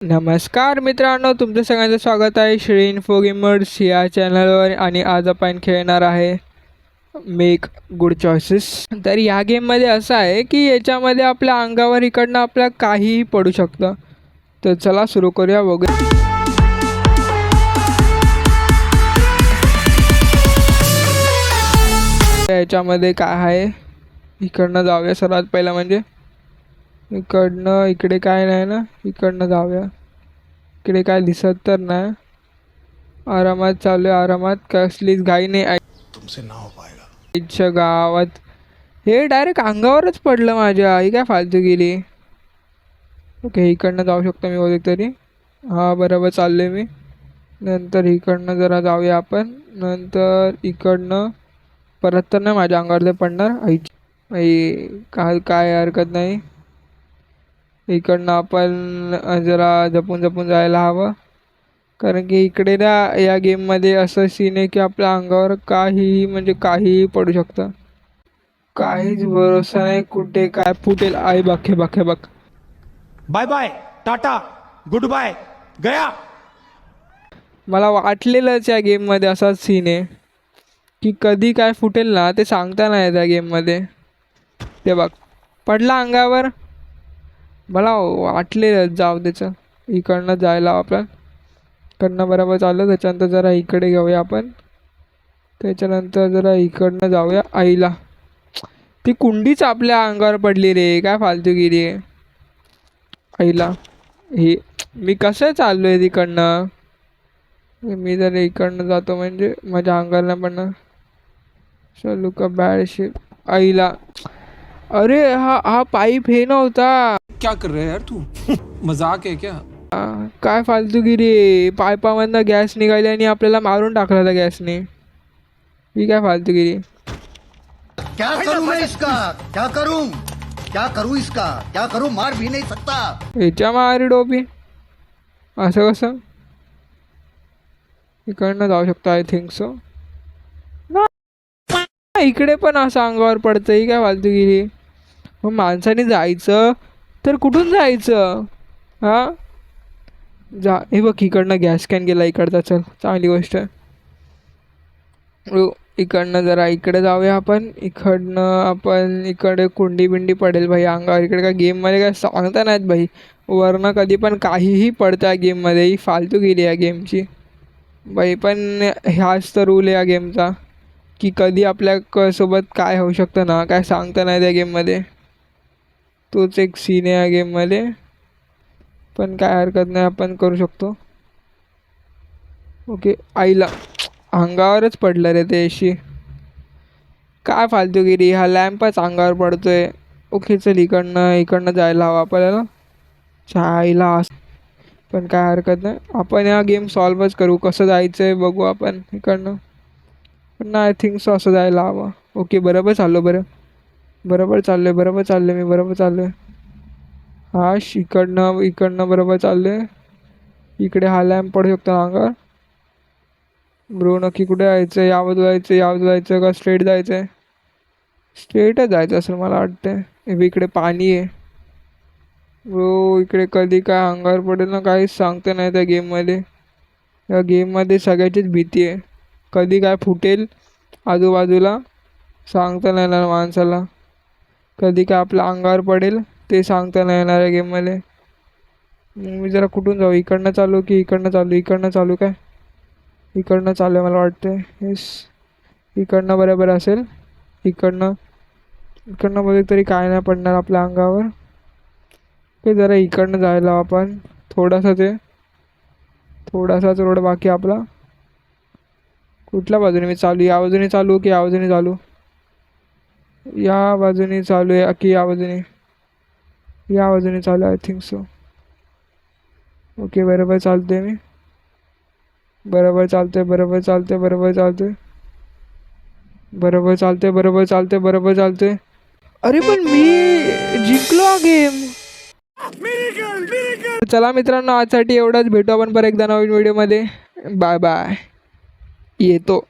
नमस्कार मित्रांनो, तुमचं सगळ्यांचं स्वागत आहे श्री इन्फो गेमर्स या चॅनलवर. आणि आज आपण खेळणार आहे मेक गुड चॉईसेस. तर या गेममध्ये असं आहे की याच्यामध्ये आपल्या अंगावर इकडनं आपल्या काहीही पडू शकतं. तर चला सुरू करूया वगैरे. याच्यामध्ये काय आहे, इकडनं जाऊया सर्वात पहिला. म्हणजे इकडनं, इकडे काय नाही ना, इकडनं जाऊया. इकडे काय दिसत तर नाही. आरामात चालू आहे, आरामात, कसलीच घाई नाही. तुमसे ना हो पाएगा. आईच्या गावात हे डायरेक्ट अंगावरच पडलं माझ्या. आई काय फालतू गेली. ओके, इकडनं जाऊ शकतो मी बहुतेक तरी. हां, बरोबर चाललो आहे मी. नंतर इकडनं जरा जाऊया आपण. नंतर इकडनं परत तर नाही माझ्या अंगावर ते पडणार. आईची आई काय हरकत नाही. इकडनं आपण जरा जपून जपून जायला हवं, कारण की इकडे ना या गेममध्ये असं सीन आहे की आपल्या अंगावर काहीही म्हणजे काहीही पडू शकतं. काहीच भरोसा नाही, कुठे काय फुटेल. आई बघ, हे बघ, हे बघ. Bye bye, tata, goodbye, गया. मला वाटलेलंच या गेममध्ये असाच सीन आहे की कधी काय फुटेल ना ते सांगता नाही येत या गेममध्ये. ते बघ, पडला अंगावर. मला वाटलेलं. जाऊ त्याचं, इकडनं जायला आपण. इकडनं बरोबर चाललं. त्याच्यानंतर जरा इकडे घेऊया आपण. त्याच्यानंतर जरा इकडनं जाऊया. आईला ती कुंडीच आपल्या अंगावर पडली रे, काय फालतूगिरी आहे. आईला हे मी कसं चाललो आहे तिकडनं. मी जर इकडनं जातो म्हणजे माझ्या अंगावर नाही पडणार. चलू का बॅड शिप. आईला अरे हा हा पाईप हे नव्हता. क्या कर रहा है यार तू? मजाक है क्या? काय फालतूगिरी. पाईपामधनं गॅस निघाली आणि आपल्याला मारून टाकला त्या गॅसने. ही काय फालतूगिरी. क्या करूं मैं इसका? क्या करूं? क्या करूं इसका? क्या करूं? मार भी नहीं सकता. ह्याच्या मारी डोबी. असं कसं इकडनं जाऊ शकतो? I think so. इकडे पण असं अंगावर पडतं. ही काय फालतूगिरी. मग माणसाने जायचं तर कुठून जायचं? हां, जा. हे बघ, इकडनं गॅस कॅन गेला इकडचा. चल, चांगली गोष्ट आहे. इकडनं जरा इकडे जाऊया आपण. इकडनं आपण इकडे कुंडी बिंडी पडेल भाई अंगावर. इकडे काय गेममध्ये काय सांगता नाहीत भाई. वरनं कधी पण काहीही पडतं या गेममध्ये. ही फालतू गेली या गेमची बाई. पण ह्याच तर रूल आहे या गेमचा की कधी आपल्या सोबत काय होऊ शकतं ना, काय सांगता नाही त्या गेममध्ये. तोच एक सीन आहे या गेममध्ये. पण काय हरकत नाही, आपण करू शकतो. ओके, आईला अंगावरच पडलं रे ते. अशी काय फालतूगिरी. हा लॅम्पच अंगावर पडतोय. ओके, चल इकडनं जायला हवं आपल्याला. आईला पण काय हरकत नाही, आपण या गेम सॉल्वच करू. कसं जायचं आहे बघू आपण इकडनं. पण आय थिंक सो असं जायला हवं. ओके, बरोबर चाललो. बरोबर चाललो आहे मी. बरोबर चाललो आहे. हा, इकडनं बरोबर चाललो आहे. इकडे हा लॅम्प पडू शकतो अंगावर. ब्रो नक्की कुठे जायचं? यावं जायचं का स्ट्रेट जायचं आहे? स्ट्रेटच जायचं असेल मला वाटतं. इकडे पाणी आहे ब्रो. इकडे कधी काय अंगावर पडेल ना काहीच सांगता नाही त्या गेममध्ये. या गेममध्ये सगळ्याचीच भीती आहे. कधी काय फुटेल आजूबाजूला सांगता नाही येणार माणसाला. कधी काय आपल्या अंगावर पडेल ते सांगता नाही येणार या गेममध्ये. मी जरा कुठून जाऊ? इकडनं चालू की इकडनं चालू काय? इकडनं चालू आहे मला वाटतं. येस, इकडनं बरोबर असेल. इकडनं बघितलं तरी काय नाही पडणार आपल्या अंगावर. ते जरा इकडनं जायला आपण. थोडासाच रोड बाकी आपला. कुठल्या बाजूने मी चालू? या बाजूने चालू की या बाजूने चालू? या बाजूने चालू आहे की या बाजूने चालू आहे? I think so. ओके, बरोबर चालते मी. बरोबर चालते. अरे पण मी जिंकलो हा गेम. चला मित्रांनो, आजसाठी एवढंच. भेटू आपण परत एकदा नवीन व्हिडिओमध्ये. Bye bye. येतो.